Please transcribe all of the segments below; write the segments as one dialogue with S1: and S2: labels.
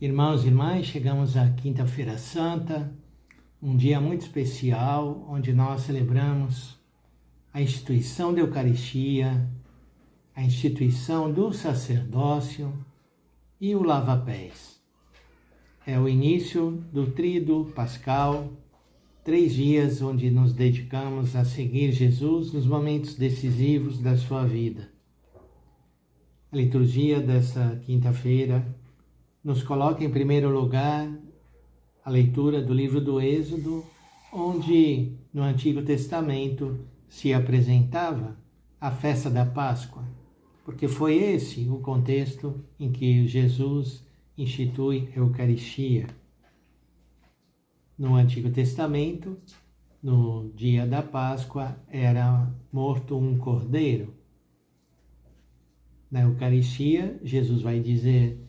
S1: Irmãos e irmãs, chegamos à Quinta-feira Santa, um dia muito especial, onde nós celebramos a instituição da Eucaristia, a instituição do sacerdócio e o lava-pés. É o início do Tríduo Pascal, 3 dias onde nos dedicamos a seguir Jesus nos momentos decisivos da sua vida. A liturgia dessa quinta-feira nos coloca em primeiro lugar a leitura do livro do Êxodo, onde no Antigo Testamento se apresentava a festa da Páscoa, porque foi esse o contexto em que Jesus institui a Eucaristia. No Antigo Testamento, no dia da Páscoa, era morto um cordeiro. Na Eucaristia, Jesus vai dizer: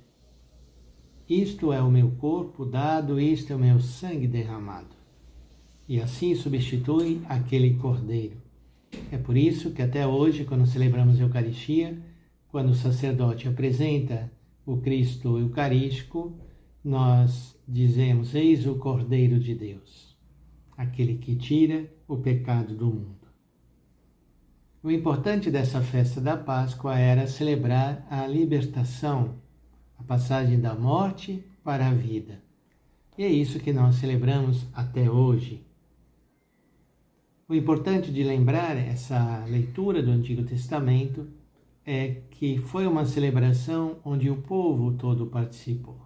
S1: isto é o meu corpo dado, isto é o meu sangue derramado. E assim substitui aquele cordeiro. É por isso que até hoje, quando celebramos a Eucaristia, quando o sacerdote apresenta o Cristo Eucarístico, nós dizemos: eis o Cordeiro de Deus, aquele que tira o pecado do mundo. O importante dessa festa da Páscoa era celebrar a libertação, a passagem da morte para a vida. E é isso que nós celebramos até hoje. O importante de lembrar essa leitura do Antigo Testamento é que foi uma celebração onde o povo todo participou.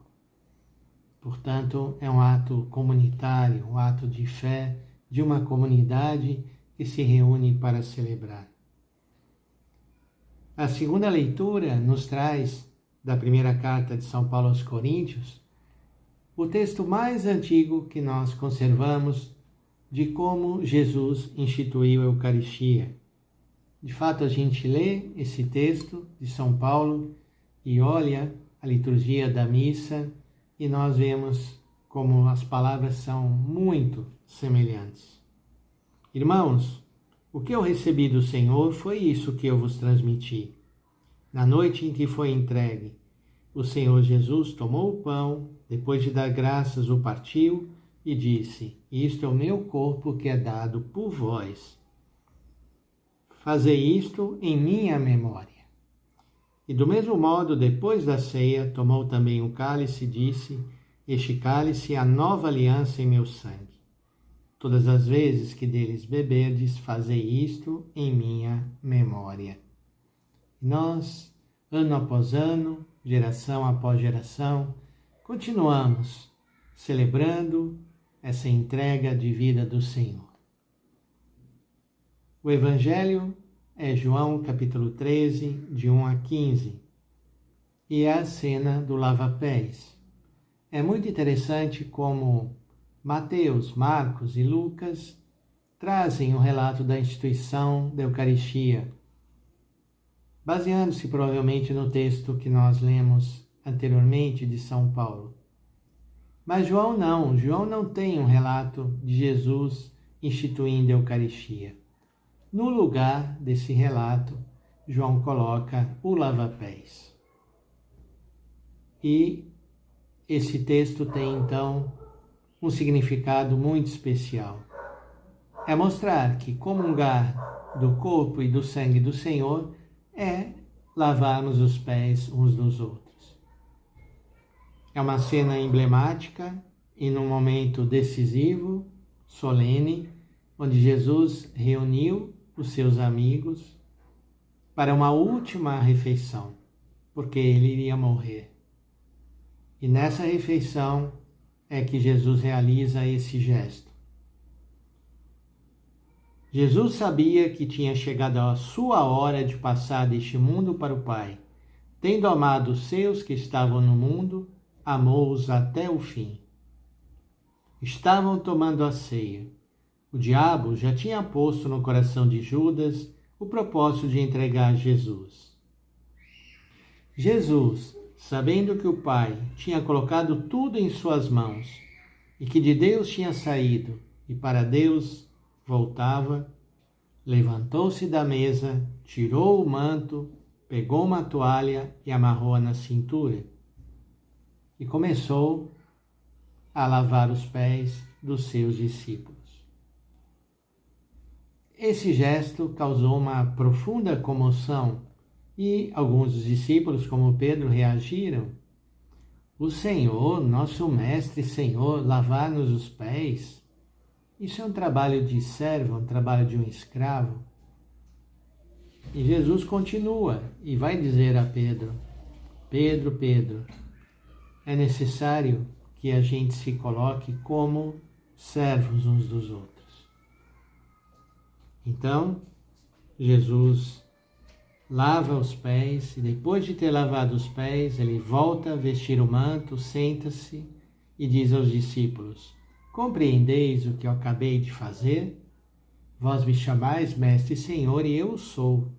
S1: Portanto, é um ato comunitário, um ato de fé de uma comunidade que se reúne para celebrar. A segunda leitura nos traz, da primeira carta de São Paulo aos Coríntios, o texto mais antigo que nós conservamos de como Jesus instituiu a Eucaristia. De fato, a gente lê esse texto de São Paulo e olha a liturgia da missa e nós vemos como as palavras são muito semelhantes. Irmãos, o que eu recebi do Senhor foi isso que eu vos transmiti. Na noite em que foi entregue, o Senhor Jesus tomou o pão, depois de dar graças, o partiu e disse: isto é o meu corpo que é dado por vós. Fazei isto em minha memória. E do mesmo modo, depois da ceia, tomou também o cálice e disse: este cálice é a nova aliança em meu sangue. Todas as vezes que deles beberdes, fazei isto em minha memória. Nós, ano após ano, geração após geração, continuamos celebrando essa entrega de vida do Senhor. O Evangelho é João capítulo 13, de 1 a 15, e é a cena do lava-pés. É muito interessante como Mateus, Marcos e Lucas trazem o relato da instituição da Eucaristia, baseando-se provavelmente no texto que nós lemos anteriormente de São Paulo. Mas João não tem um relato de Jesus instituindo a Eucaristia. No lugar desse relato, João coloca o lava-pés. E esse texto tem então um significado muito especial. É mostrar que comungar do corpo e do sangue do Senhor é lavarmos os pés uns dos outros. É uma cena emblemática e num momento decisivo, solene, onde Jesus reuniu os seus amigos para uma última refeição, porque ele iria morrer. E nessa refeição é que Jesus realiza esse gesto. Jesus sabia que tinha chegado a sua hora de passar deste mundo para o Pai. Tendo amado os seus que estavam no mundo, amou-os até o fim. Estavam tomando a ceia. O diabo já tinha posto no coração de Judas o propósito de entregar Jesus. Jesus, sabendo que o Pai tinha colocado tudo em suas mãos e que de Deus tinha saído e para Deus voltava, levantou-se da mesa, tirou o manto, pegou uma toalha e amarrou-a na cintura. e começou a lavar os pés dos seus discípulos. Esse gesto causou uma profunda comoção e alguns dos discípulos, como Pedro, reagiram. O Senhor, nosso Mestre Senhor, lavar-nos os pés? Isso é um trabalho de servo, um trabalho de um escravo. E Jesus continua e vai dizer a Pedro: Pedro, Pedro, é necessário que a gente se coloque como servos uns dos outros. Então, Jesus lava os pés e depois de ter lavado os pés, ele volta a vestir o manto, senta-se e diz aos discípulos: compreendeis o que eu acabei de fazer? Vós me chamais Mestre e Senhor, e eu o sou.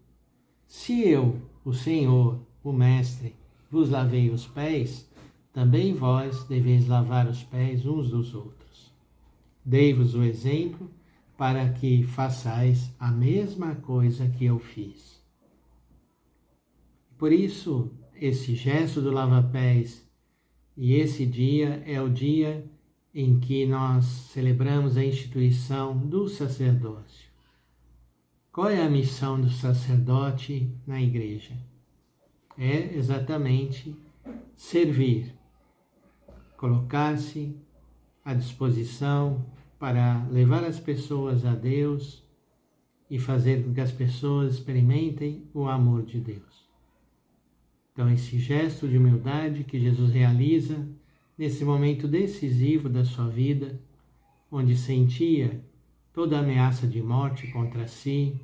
S1: Se eu, o Senhor, o Mestre, vos lavei os pés, também vós deveis lavar os pés uns dos outros. Dei-vos o exemplo para que façais a mesma coisa que eu fiz. Por isso, esse gesto do lava-pés e esse dia é o dia em que nós celebramos a instituição do sacerdócio. Qual é a missão do sacerdote na igreja? É exatamente servir, colocar-se à disposição para levar as pessoas a Deus e fazer com que as pessoas experimentem o amor de Deus. Então, esse gesto de humildade que Jesus realiza nesse momento decisivo da sua vida, onde sentia toda a ameaça de morte contra si,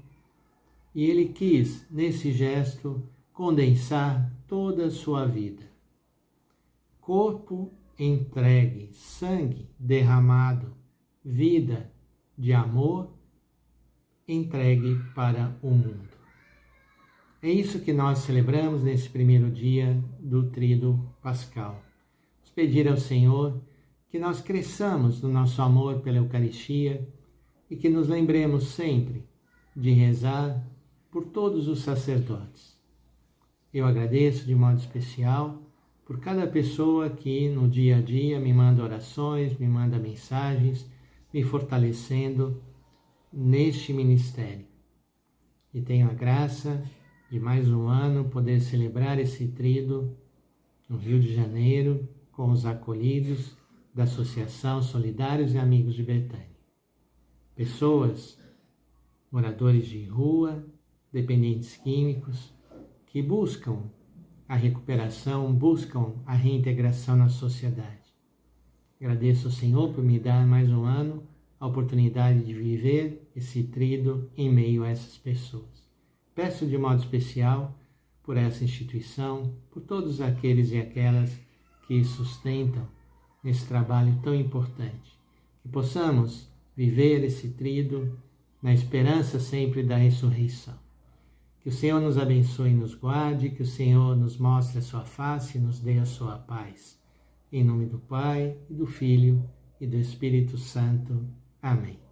S1: e ele quis, nesse gesto, condensar toda a sua vida. Corpo entregue, sangue derramado, vida de amor entregue para o mundo. É isso que nós celebramos nesse primeiro dia do Tríduo Pascal. Vamos pedir ao Senhor que nós cresçamos no nosso amor pela Eucaristia e que nos lembremos sempre de rezar por todos os sacerdotes. Eu agradeço de modo especial por cada pessoa que no dia a dia me manda orações, me manda mensagens, me fortalecendo neste ministério. E tenho a graça de mais um ano poder celebrar esse tríduo no Rio de Janeiro com os acolhidos da Associação Solidários e Amigos de Betânia. Pessoas, moradores de rua, dependentes químicos, que buscam a recuperação, buscam a reintegração na sociedade. Agradeço ao Senhor por me dar mais um ano a oportunidade de viver esse tríduo em meio a essas pessoas. Peço de modo especial por essa instituição, por todos aqueles e aquelas que sustentam esse trabalho tão importante. Que possamos viver esse tríduo na esperança sempre da ressurreição. Que o Senhor nos abençoe e nos guarde, que o Senhor nos mostre a sua face e nos dê a sua paz. Em nome do Pai, e do Filho, e do Espírito Santo. Amém.